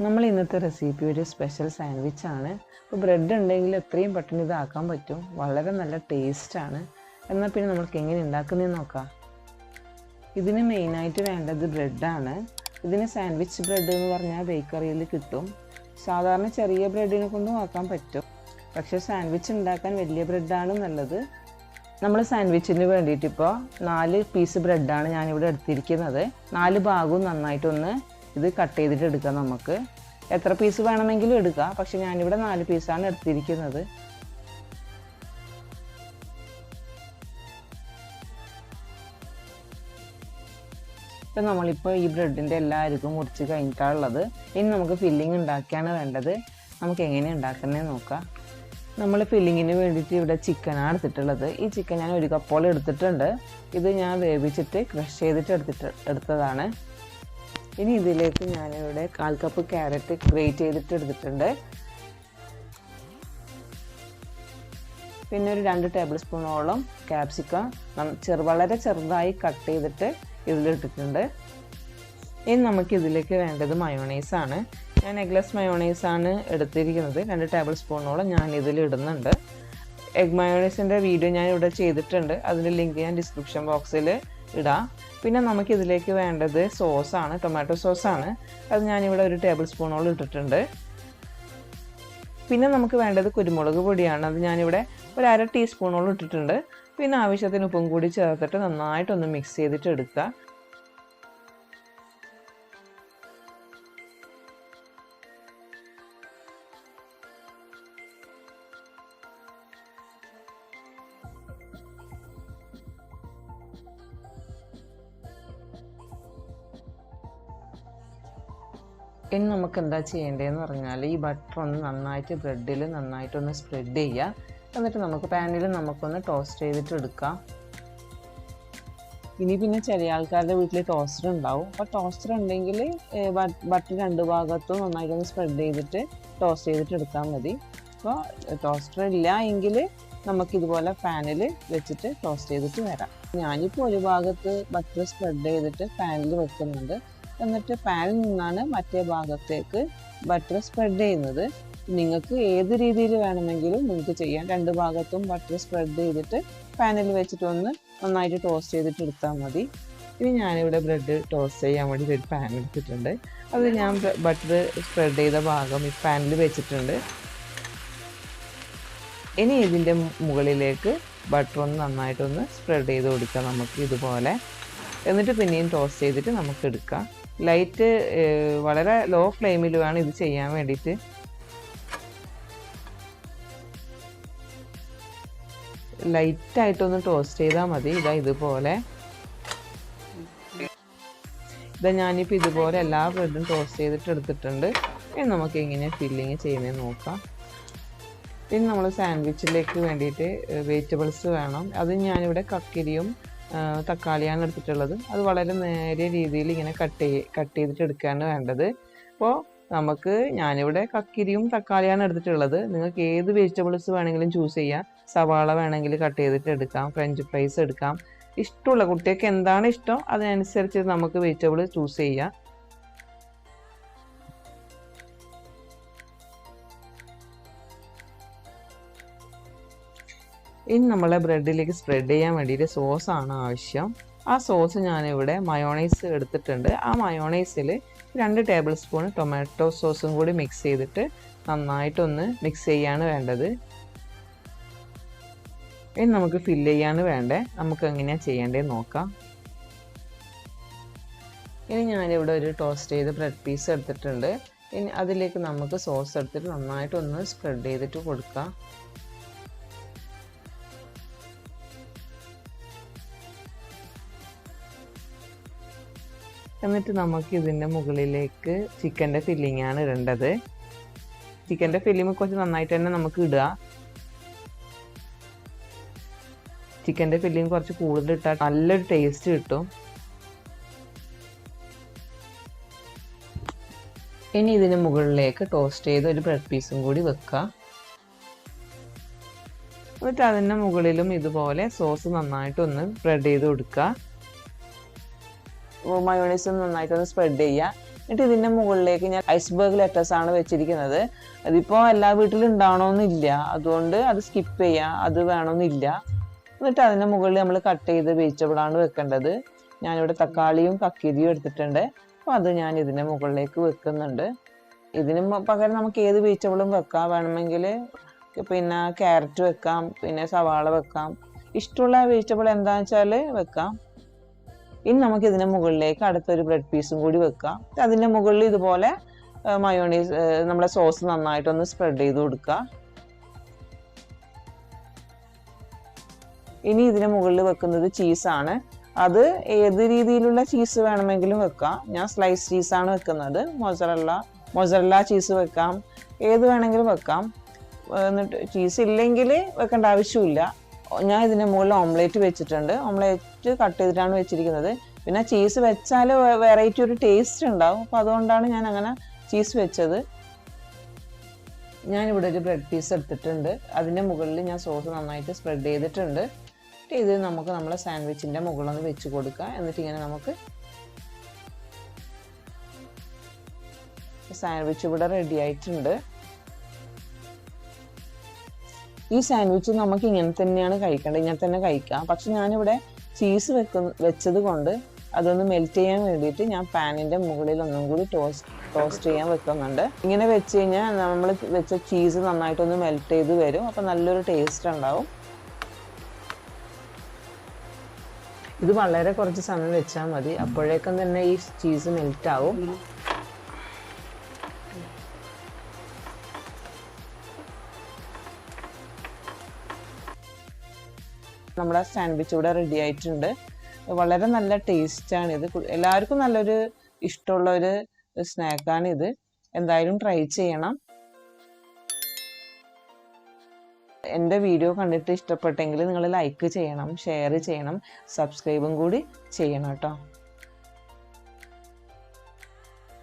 നമ്മൾ ഇന്നത്തെ റെസിപ്പി ഒരു സ്പെഷ്യൽ സാൻഡ്വിച്ച് ആണ്. അപ്പോൾ ബ്രെഡ് ഉണ്ടെങ്കിൽ എത്രയും പെട്ടെന്ന് ഇതാക്കാൻ പറ്റും. വളരെ നല്ല ടേസ്റ്റാണ്. എന്നാൽ പിന്നെ നമുക്ക് എങ്ങനെ ഉണ്ടാക്കുന്നതെന്ന് നോക്കാം. ഇതിന് മെയിനായിട്ട് വേണ്ടത് ബ്രെഡാണ്. ഇതിന് സാൻഡ്വിച്ച് ബ്രെഡ് എന്ന് പറഞ്ഞാൽ ബേക്കറിയിൽ കിട്ടും. സാധാരണ ചെറിയ ബ്രെഡിനെ കൊണ്ടും ആക്കാൻ പറ്റും. പക്ഷേ സാൻഡ്വിച്ച് ഉണ്ടാക്കാൻ വലിയ ബ്രെഡാണ് നല്ലത്. നമ്മൾ സാൻഡ്വിച്ചിന് വേണ്ടിയിട്ട് ഇപ്പോൾ 4 പീസ് ബ്രെഡാണ് ഞാനിവിടെ എടുത്തിരിക്കുന്നത്. 4 ഭാഗവും നന്നായിട്ടൊന്ന് ഇത് കട്ട് ചെയ്തിട്ട് എടുക്കാം. നമുക്ക് എത്ര പീസ് വേണമെങ്കിലും എടുക്കാം. പക്ഷെ ഞാനിവിടെ 4 പീസാണ് എടുത്തിരിക്കുന്നത്. ഇപ്പം നമ്മളിപ്പോൾ ഈ ബ്രെഡിൻ്റെ എല്ലാ അരികും മുറിച്ച് കഴിഞ്ഞിട്ടാണുള്ളത്. ഇനി നമുക്ക് ഫില്ലിങ് ഉണ്ടാക്കിയാണ് വേണ്ടത്. നമുക്ക് എങ്ങനെ ഉണ്ടാക്കുന്നതെന്ന് നോക്കാം. നമ്മൾ ഫില്ലിങ്ങിന് വേണ്ടിയിട്ട് ഇവിടെ ചിക്കനാണ് എടുത്തിട്ടുള്ളത്. ഈ ചിക്കൻ ഞാൻ 1 കപ്പോളം എടുത്തിട്ടുണ്ട്. ഇത് ഞാൻ വേവിച്ചിട്ട് ക്രഷ് ചെയ്തിട്ട് എടുത്തതാണ്. ഇനി ഇതിലേക്ക് ഞാനിവിടെ 1/4 കപ്പ് ക്യാരറ്റ് ഗ്രേറ്റ് ചെയ്തിട്ട് എടുത്തിട്ടുണ്ട്. പിന്നെ ഒരു 2 ടേബിൾ സ്പൂണോളം ക്യാപ്സിക്കം വളരെ ചെറുതായി കട്ട് ചെയ്തിട്ട് ഇതിലിട്ടിട്ടുണ്ട്. ഇനി നമുക്കിതിലേക്ക് വേണ്ടത് മയോണൈസാണ്. ഞാൻ എഗ്ലെസ് മയോണൈസാണ് എടുത്തിരിക്കുന്നത്. 2 ടേബിൾ സ്പൂണോളം ഞാൻ ഇതിൽ ഇടുന്നുണ്ട്. എഗ് മയോണൈസിൻ്റെ വീഡിയോ ഞാൻ ഇവിടെ ചെയ്തിട്ടുണ്ട്. അതിൻ്റെ ലിങ്ക് ഞാൻ ഡിസ്ക്രിപ്ഷൻ ബോക്സിൽ ഇടാം. പിന്നെ നമുക്കിതിലേക്ക് വേണ്ടത് സോസാണ്, ടൊമാറ്റോ സോസാണ്. അത് ഞാനിവിടെ 1 ടേബിൾ സ്പൂണോളം ഇട്ടിട്ടുണ്ട്. പിന്നെ നമുക്ക് വേണ്ടത് കുരുമുളക് പൊടിയാണ്. അത് ഞാനിവിടെ 1/2 ടീസ്പൂണോളം ഇട്ടിട്ടുണ്ട്. പിന്നെ ആവശ്യത്തിന് ഉപ്പും കൂടി ചേർത്തിട്ട് നന്നായിട്ടൊന്ന് മിക്സ് ചെയ്തിട്ട് എടുക്കുക. ഇനി നമുക്ക് എന്താ ചെയ്യേണ്ടതെന്ന് പറഞ്ഞാൽ ഈ ബട്ടർ ഒന്ന് നന്നായിട്ട് ബ്രെഡിൽ നന്നായിട്ടൊന്ന് സ്പ്രെഡ് ചെയ്യുക. എന്നിട്ട് നമുക്ക് പാനിൽ നമുക്കൊന്ന് ടോസ്റ്റ് ചെയ്തിട്ട് എടുക്കാം. ഇനി പിന്നെ ചില ആൾക്കാരുടെ വീട്ടിൽ ടോസ്റ്റർ ഉണ്ടാവും. അപ്പോൾ ടോസ്റ്റർ ഉണ്ടെങ്കിൽ ബട്ടർ 2 ഭാഗത്തും നന്നായിട്ടൊന്ന് സ്പ്രെഡ് ചെയ്തിട്ട് ടോസ്റ്റ് ചെയ്തിട്ട് എടുത്താൽ മതി. അപ്പോൾ ടോസ്റ്റർ ഇല്ല എങ്കിൽ നമുക്കിതുപോലെ പാനിൽ വെച്ചിട്ട് ടോസ്റ്റ് ചെയ്തിട്ട് വരാം. ഞാനിപ്പോൾ ഒരു ഭാഗത്ത് ബട്ടർ സ്പ്രെഡ് ചെയ്തിട്ട് പാനിൽ വെക്കുന്നുണ്ട്. എന്നിട്ട് പാനിൽ നിന്നാണ് മറ്റേ ഭാഗത്തേക്ക് ബട്ടർ സ്പ്രെഡ് ചെയ്യുന്നത്. നിങ്ങൾക്ക് ഏത് രീതിയിൽ വേണമെങ്കിലും നിങ്ങൾക്ക് ചെയ്യാം. 2 ഭാഗത്തും ബട്ടർ സ്പ്രെഡ് ചെയ്തിട്ട് പാനിൽ വെച്ചിട്ട് ഒന്ന് നന്നായിട്ട് ടോസ്റ്റ് ചെയ്തിട്ട് എടുത്താൽ മതി. ഇനി ഞാനിവിടെ ബ്രെഡ് ടോസ്റ്റ് ചെയ്യാൻ വേണ്ടി ഒരു പാൻ എടുത്തിട്ടുണ്ട്. അത് ഞാൻ ബട്ടർ സ്പ്രെഡ് ചെയ്ത ഭാഗം ഈ പാനിൽ വെച്ചിട്ടുണ്ട്. ഇനി ഇതിൻ്റെ മുകളിലേക്ക് ബട്ടർ ഒന്ന് നന്നായിട്ടൊന്ന് സ്പ്രെഡ് ചെയ്ത് കൊടുക്കാം നമുക്ക് ഇതുപോലെ. എന്നിട്ട് പിന്നെയും ടോസ്റ്റ് ചെയ്തിട്ട് നമുക്ക് എടുക്കാം. ലൈറ്റ് വളരെ ലോ ഫ്ലെയിമിൽ വേണം ഇത് ചെയ്യാൻ വേണ്ടിയിട്ട്. ലൈറ്റായിട്ടൊന്ന് ടോസ്റ്റ് ചെയ്താൽ മതി. ഇതുപോലെ ഞാനിപ്പോൾ ഇതുപോലെ എല്ലാ ബ്രെഡും ടോസ്റ്റ് ചെയ്തിട്ട് എടുത്തിട്ടുണ്ട്. ഇനി നമുക്ക് എങ്ങനെ ഫില്ലിങ് ചെയ്യുന്നത് നോക്കാം. പിന്നെ നമ്മൾ സാൻഡ്വിച്ചിലേക്ക് വേണ്ടിയിട്ട് വെജിറ്റബിൾസ് വേണം. അത് ഞാനിവിടെ കക്കിരിയും തക്കാളിയാണ് എടുത്തിട്ടുള്ളത്. അത് വളരെ നേരിയ രീതിയിൽ ഇങ്ങനെ കട്ട് ചെയ്തിട്ട് എടുക്കുകയാണ് വേണ്ടത്. അപ്പോൾ ഞാനിവിടെ കക്കിരിയും തക്കാളിയാണ് എടുത്തിട്ടുള്ളത്. നിങ്ങൾക്ക് ഏത് വെജിറ്റബിൾസ് വേണമെങ്കിലും ചൂസ് ചെയ്യാം. സവാള വേണമെങ്കിൽ കട്ട് ചെയ്തിട്ട് എടുക്കാം. ഫ്രഞ്ച് ഫ്രൈസ് എടുക്കാം. ഇഷ്ടമുള്ള കുട്ടികൾക്ക് എന്താണ് ഇഷ്ടം അതിനനുസരിച്ച് നമുക്ക് വെജിറ്റബിൾ ചൂസ് ചെയ്യാം. ഇനി നമ്മളെ ബ്രെഡിലേക്ക് സ്പ്രെഡ് ചെയ്യാൻ വേണ്ടിയിട്ട് സോസാണ് ആവശ്യം. ആ സോസ് ഞാനിവിടെ മയോണൈസ് എടുത്തിട്ടുണ്ട്. ആ മയോണൈസിൽ 2 ടേബിൾ സ്പൂൺ ടൊമാറ്റോ സോസും കൂടി മിക്സ് ചെയ്തിട്ട് നന്നായിട്ടൊന്ന് മിക്സ് ചെയ്യാണ് വേണ്ടത്. ഇനി നമുക്ക് ഫില്ല് ചെയ്യാണ് വേണ്ടേ. നമുക്ക് എങ്ങനെയാണ് ചെയ്യേണ്ടതെന്ന് നോക്കാം. ഇനി ഞാനിവിടെ ഒരു ടോസ്റ്റ് ചെയ്ത ബ്രെഡ് പീസ് എടുത്തിട്ടുണ്ട്. ഇനി അതിലേക്ക് നമുക്ക് സോസ് എടുത്തിട്ട് നന്നായിട്ടൊന്ന് സ്പ്രെഡ് ചെയ്തിട്ട് കൊടുക്കാം. എന്നിട്ട് നമുക്ക് ഇതിൻ്റെ മുകളിലേക്ക് ചിക്കൻ്റെ ഫില്ലിംഗ് ആണ് ഇടേണ്ടത്. ചിക്കൻ്റെ ഫില്ലിംഗ് കുറച്ച് നന്നായിട്ട് തന്നെ നമുക്ക് ഇടുക. ചിക്കൻ്റെ ഫില്ലിംഗ് കുറച്ച് കൂടുതൽ ഇട്ടാൽ നല്ലൊരു ടേസ്റ്റ് കിട്ടും. ഇനി ഇതിന് മുകളിലേക്ക് ടോസ്റ്റ് ചെയ്ത ഒരു ബ്രെഡ് പീസും കൂടി വെക്കുക. എന്നിട്ട് അതിൻ്റെ മുകളിലും ഇതുപോലെ സോസ് നന്നായിട്ടൊന്ന് സ്പ്രെഡ് ചെയ്ത് കൊടുക്കുക. മയോണൈസ് നന്നായിട്ടൊന്ന് സ്പ്രെഡ് ചെയ്യുക. എന്നിട്ട് ഇതിൻ്റെ മുകളിലേക്ക് ഞാൻ ഐസ്ബർഗ് ലെറ്റസ് ആണ് വെച്ചിരിക്കുന്നത്. അതിപ്പോൾ എല്ലാ വീട്ടിലും ഉണ്ടാവണമെന്നില്ല, അതുകൊണ്ട് അത് സ്കിപ്പ് ചെയ്യാം, അത് വേണമെന്നില്ല. എന്നിട്ട് അതിൻ്റെ മുകളിൽ നമ്മൾ കട്ട് ചെയ്ത് വെജിറ്റബിളാണ് വെക്കേണ്ടത്. ഞാനിവിടെ തക്കാളിയും കക്കിരിയും എടുത്തിട്ടുണ്ട്. അപ്പോൾ അത് ഞാൻ ഇതിൻ്റെ മുകളിലേക്ക് വെക്കുന്നുണ്ട്. ഇതിന് പകരം നമുക്ക് ഏത് വെജിറ്റബിളും വെക്കാം. വേണമെങ്കിൽ പിന്നെ ക്യാരറ്റ് വെക്കാം, പിന്നെ സവാള വെക്കാം, ഇഷ്ടമുള്ള വെജിറ്റബിൾ എന്താണെന്ന് വെച്ചാൽ വെക്കാം. ഇനി നമുക്ക് ഇതിൻ്റെ മുകളിലേക്ക് അടുത്തൊരു ബ്രെഡ് പീസും കൂടി വെക്കാം. അതിൻ്റെ മുകളിൽ ഇതുപോലെ മയോണൈസ് നമ്മുടെ സോസ് നന്നായിട്ടൊന്ന് സ്പ്രെഡ് ചെയ്ത് കൊടുക്കുക. ഇനി ഇതിന് മുകളിൽ വെക്കുന്നത് ചീസാണ്. അത് ഏത് രീതിയിലുള്ള ചീസ് വേണമെങ്കിലും വെക്കാം. ഞാൻ സ്ലൈസ് ചീസാണ് വെക്കുന്നത്. മൊസറല്ല ചീസ് വെക്കാം, ഏത് വേണമെങ്കിലും വെക്കാം. എന്നിട്ട് ചീസ് ഇല്ലെങ്കിൽ വെക്കേണ്ട ആവശ്യമില്ല. ഞാൻ ഇതിൻ്റെ മുകളിൽ ഓംലേറ്റ് വെച്ചിട്ടുണ്ട്. ഓംലേറ്റ് കട്ട് ചെയ്തിട്ടാണ് വെച്ചിരിക്കുന്നത്. പിന്നെ ചീസ് വെച്ചാൽ വെറൈറ്റി ഒരു ടേസ്റ്റ് ഉണ്ടാവും. അപ്പോൾ അതുകൊണ്ടാണ് ഞാൻ അങ്ങനെ ചീസ് വെച്ചത്. ഞാനിവിടെ ഒരു ബ്രെഡ് പീസ് എടുത്തിട്ടുണ്ട്. അതിൻ്റെ മുകളിൽ ഞാൻ സോസ് നന്നായിട്ട് സ്പ്രെഡ് ചെയ്തിട്ടുണ്ട്. ഇത് നമുക്ക് നമ്മളെ സാൻഡ്വിച്ചിൻ്റെ മുകളിലൊന്ന് വെച്ച് കൊടുക്കുക. എന്നിട്ട് ഇങ്ങനെ നമുക്ക് സാൻഡ്വിച്ച് ഇവിടെ റെഡി ആയിട്ടുണ്ട്. ഈ സാൻഡ്വിച്ച് നമുക്ക് ഇങ്ങനെ തന്നെയാണ് കഴിക്കേണ്ടത്, ഇങ്ങനെ തന്നെ കഴിക്കാം. പക്ഷെ ഞാനിവിടെ ചീസ് വെച്ചത് കൊണ്ട് അതൊന്ന് മെൽറ്റ് ചെയ്യാൻ വേണ്ടിയിട്ട് ഞാൻ പാനിൻ്റെ മുകളിൽ ഒന്നും കൂടി ടോസ്റ്റ് ചെയ്യാൻ വെക്കുന്നുണ്ട്. ഇങ്ങനെ വെച്ച് കഴിഞ്ഞാൽ നമ്മൾ വെച്ച ചീസ് നന്നായിട്ടൊന്ന് മെൽറ്റ് ചെയ്ത് വരും. അപ്പോൾ നല്ലൊരു ടേസ്റ്റ് ഉണ്ടാവും. ഇത് വളരെ കുറച്ച് സമയം വെച്ചാൽ മതി, അപ്പോഴേക്കും തന്നെ ഈ ചീസ് മെൽറ്റ് ആവും. നമ്മുടെ സാൻഡ്വിച്ച് ഇവിടെ റെഡി ആയിട്ടുണ്ട്. വളരെ നല്ല ടേസ്റ്റാണിത്. എല്ലാവർക്കും നല്ലൊരു ഇഷ്ടമുള്ള ഒരു സ്നാക്കാണിത്. എന്തായാലും ട്രൈ ചെയ്യണം. എൻ്റെ വീഡിയോ കണ്ടിട്ട് ഇഷ്ടപ്പെട്ടെങ്കിൽ നിങ്ങൾ ലൈക്ക് ചെയ്യണം, ഷെയർ ചെയ്യണം, സബ്സ്ക്രൈബും കൂടി ചെയ്യണം കേട്ടോ.